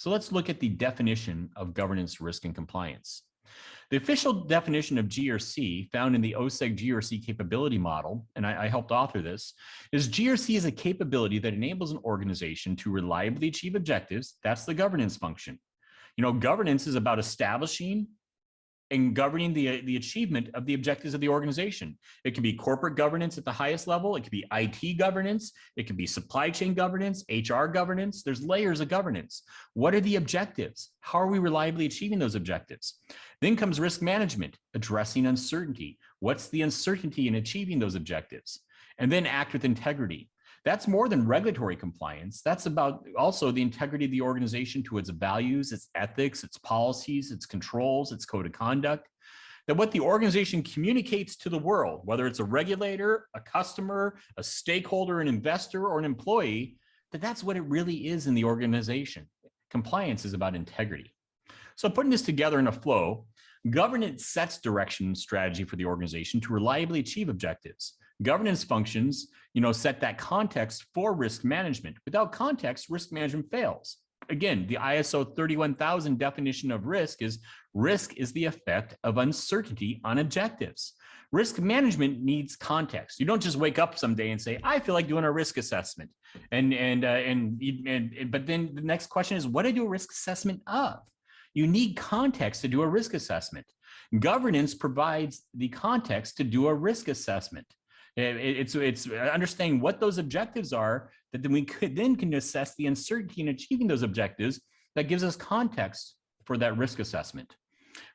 So let's look at the definition of governance, risk, and compliance. The official definition of GRC found in the OSEG GRC capability model, and I helped author this, is GRC is a capability that enables an organization to reliably achieve objectives. That's the governance function. Governance is about establishing and governing the achievement of the objectives of the organization. It can be corporate governance at the highest level. It could be IT governance. It could be supply chain governance, HR governance. There's layers of governance. What are the objectives? How are we reliably achieving those objectives? Then comes risk management, addressing uncertainty. What's the uncertainty in achieving those objectives? And then act with integrity. That's more than regulatory compliance. That's about also the integrity of the organization to its values, its ethics, its policies, its controls, its code of conduct. That what the organization communicates to the world, whether it's a regulator, a customer, a stakeholder, an investor, or an employee, that's what it really is in the organization. Compliance is about integrity. So putting this together in a flow, governance sets direction and strategy for the organization to reliably achieve objectives. Governance functions, set that context for risk management. Without context, risk management fails. Again, the ISO 31000 definition of risk is the effect of uncertainty on objectives. Risk management needs context. You don't just wake up someday and say, I feel like doing a risk assessment. But then the next question is, what do I do a risk assessment of? You need context to do a risk assessment. Governance provides the context to do a risk assessment. It's understanding what those objectives are that then we can assess the uncertainty in achieving those objectives that gives us context for that risk assessment.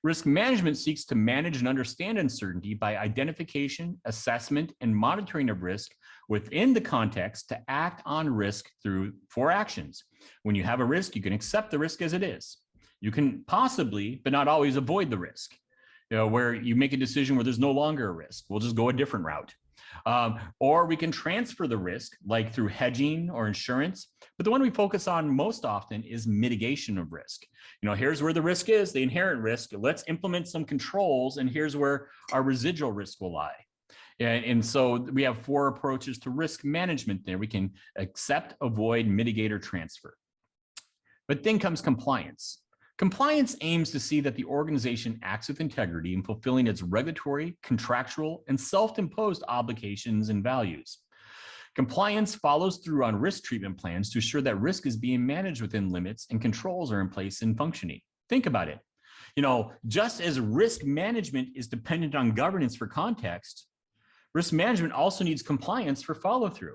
Risk management seeks to manage and understand uncertainty by identification, assessment, and monitoring of risk within the context to act on risk through 4 actions. When you have a risk, you can accept the risk as it is. You can possibly, but not always, avoid the risk. Where you make a decision where there's no longer a risk. We'll just go a different route. Or we can transfer the risk, like through hedging or insurance. But the one we focus on most often is mitigation of risk. Here's where the risk is, the inherent risk. Let's implement some controls, and here's where our residual risk will lie. And so we have 4 approaches to risk management there. We can accept, avoid, mitigate, or transfer. But then comes compliance. Compliance aims to see that the organization acts with integrity in fulfilling its regulatory, contractual, and self-imposed obligations and values. Compliance follows through on risk treatment plans to ensure that risk is being managed within limits and controls are in place and functioning. Think about it. Just as risk management is dependent on governance for context, risk management also needs compliance for follow-through.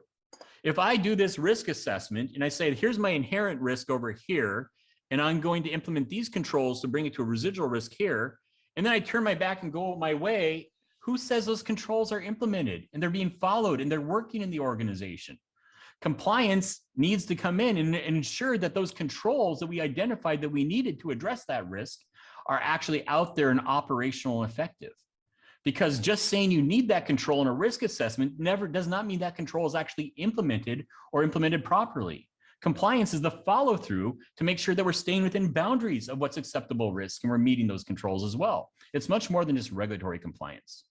If I do this risk assessment and I say, here's my inherent risk over here, and I'm going to implement these controls to bring it to a residual risk here, and then I turn my back and go my way, who says those controls are implemented and they're being followed and they're working in the organization? Compliance needs to come in and ensure that those controls that we identified that we needed to address that risk are actually out there and operational and effective. Because just saying you need that control in a risk assessment does not mean that control is actually implemented or implemented properly. Compliance is the follow-through to make sure that we're staying within boundaries of what's acceptable risk and we're meeting those controls as well. It's much more than just regulatory compliance.